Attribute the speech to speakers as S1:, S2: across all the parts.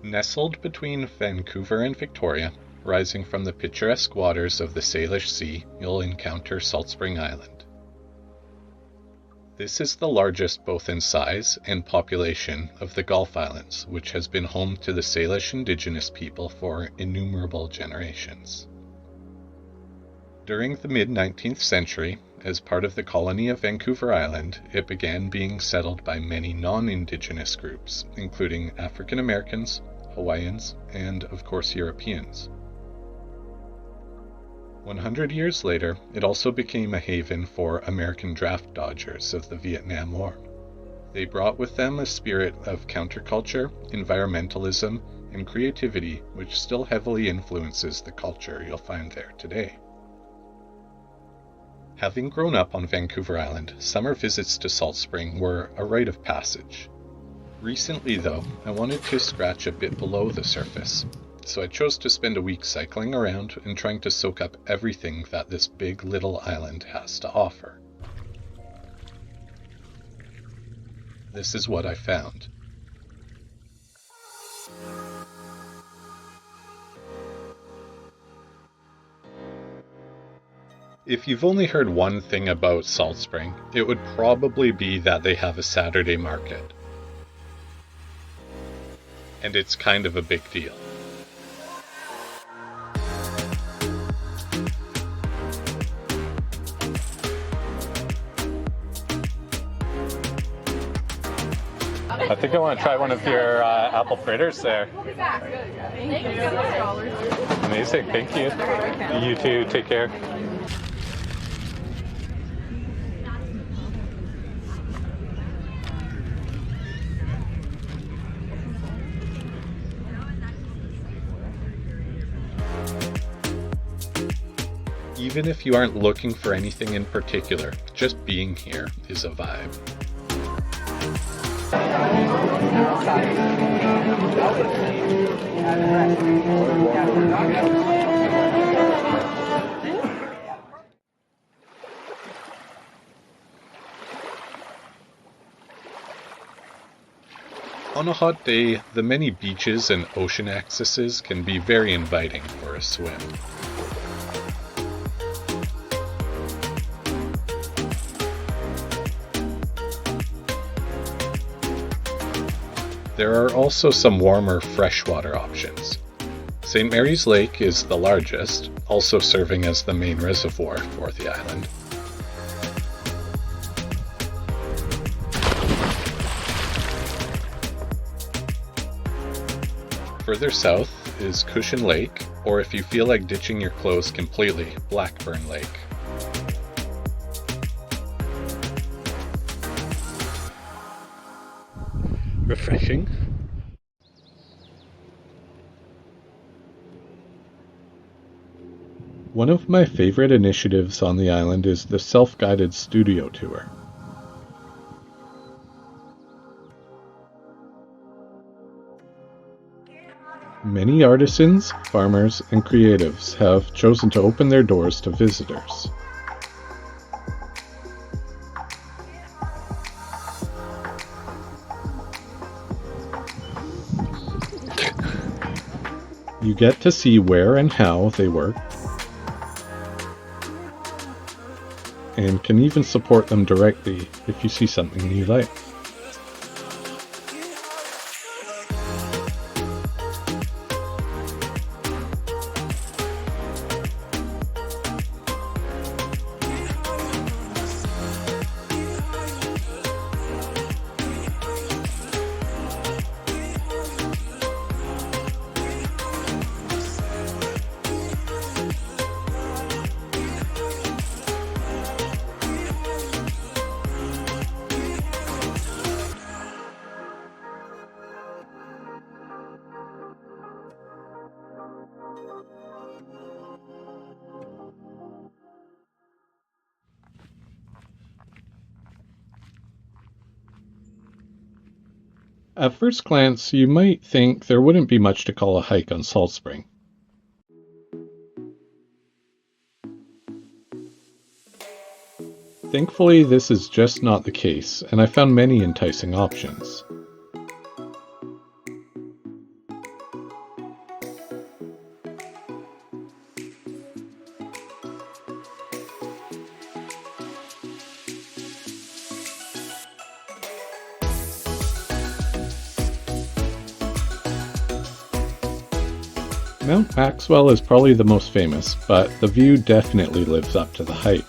S1: Nestled between Vancouver and Victoria, rising from the picturesque waters of the Salish Sea, you'll encounter Salt Spring Island. This is the largest both in size and population of the Gulf Islands, which has been home to the Salish indigenous people for innumerable generations. During the mid-19th century, as part of the colony of Vancouver Island, it began being settled by many non-indigenous groups, including African Americans, Hawaiians, and of course Europeans. 100 years later, it also became a haven for American draft dodgers of the Vietnam War. They brought with them a spirit of counterculture, environmentalism, and creativity which still heavily influences the culture you'll find there today. Having grown up on Vancouver Island, summer visits to Salt Spring were a rite of passage. Recently, though, I wanted to scratch a bit below the surface, so I chose to spend a week cycling around and trying to soak up everything that this big little island has to offer. This is what I found. If you've only heard one thing about Salt Spring, it would probably be that they have a Saturday market. And it's kind of a big deal. I think I want to try one of your apple fritters there. Amazing, thank you. You too, take care. Even if you aren't looking for anything in particular, just being here is a vibe. On a hot day, the many beaches and ocean accesses can be very inviting for a swim. There are also some warmer freshwater options. St. Mary's Lake is the largest, also serving as the main reservoir for the island. Further south is Cushion Lake, or if you feel like ditching your clothes completely, Blackburn Lake. Refreshing. One of my favorite initiatives on the island is the self-guided studio tour. Many artisans, farmers, and creatives have chosen to open their doors to visitors. You get to see where and how they work, and can even support them directly if you see something you like. At first glance, you might think there wouldn't be much to call a hike on Salt Spring. Thankfully, this is just not the case, and I found many enticing options. Mount Maxwell is probably the most famous, but the view definitely lives up to the hype.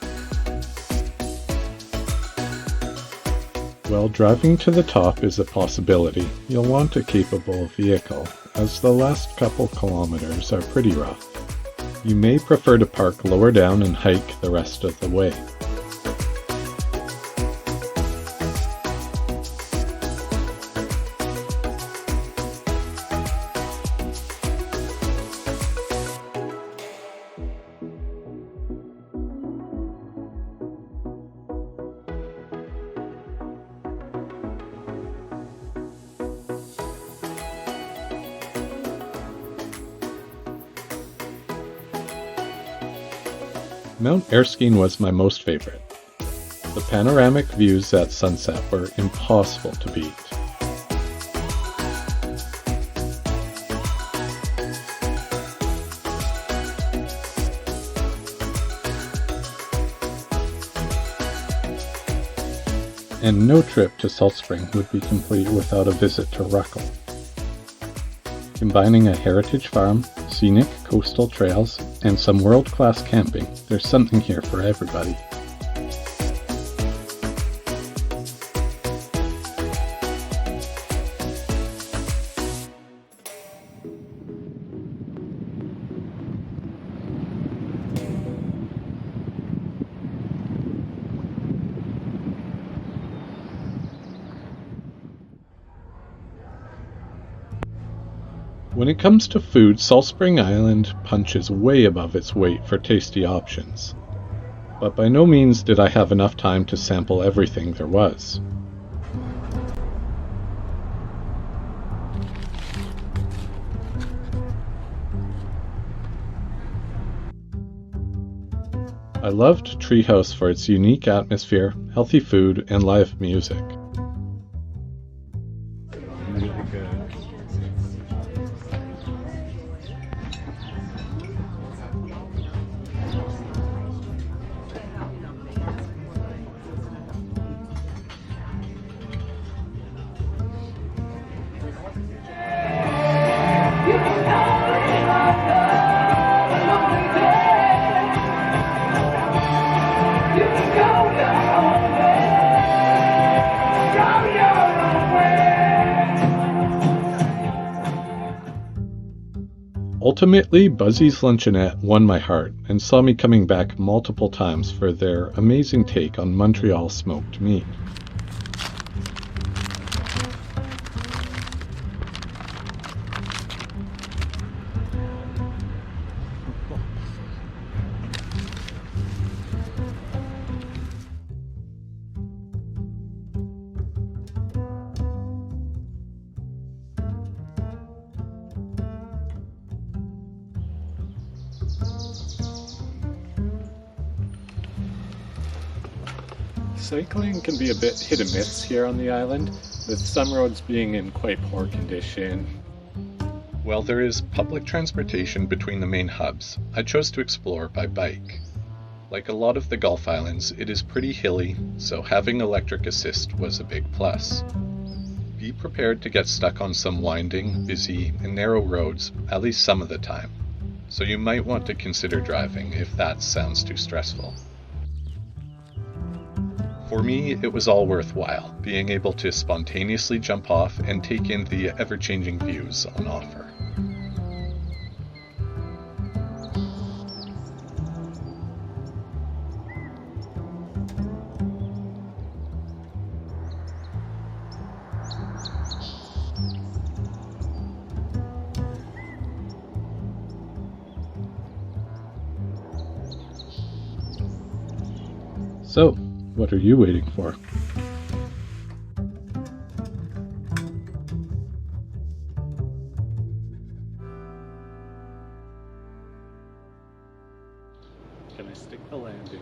S1: While driving to the top is a possibility, you'll want a capable vehicle, as the last couple kilometers are pretty rough. You may prefer to park lower down and hike the rest of the way. Mount Erskine was my most favorite. The panoramic views at sunset were impossible to beat. And no trip to Salt Spring would be complete without a visit to Ruckle. Combining a heritage farm, scenic coastal trails, and some world-class camping, there's something here for everybody. When it comes to food, Salt Spring Island punches way above its weight for tasty options. But by no means did I have enough time to sample everything there was. I loved Treehouse for its unique atmosphere, healthy food, and live music. Really good. Ultimately, Buzzy's Luncheonette won my heart and saw me coming back multiple times for their amazing take on Montreal smoked meat. Cycling can be a bit hit and miss here on the island, with some roads being in quite poor condition. While there is public transportation between the main hubs, I chose to explore by bike. Like a lot of the Gulf Islands, it is pretty hilly, so having electric assist was a big plus. Be prepared to get stuck on some winding, busy, and narrow roads at least some of the time, so you might want to consider driving if that sounds too stressful. For me, it was all worthwhile, being able to spontaneously jump off and take in the ever-changing views on offer. So, what are you waiting for? Can I stick the landing?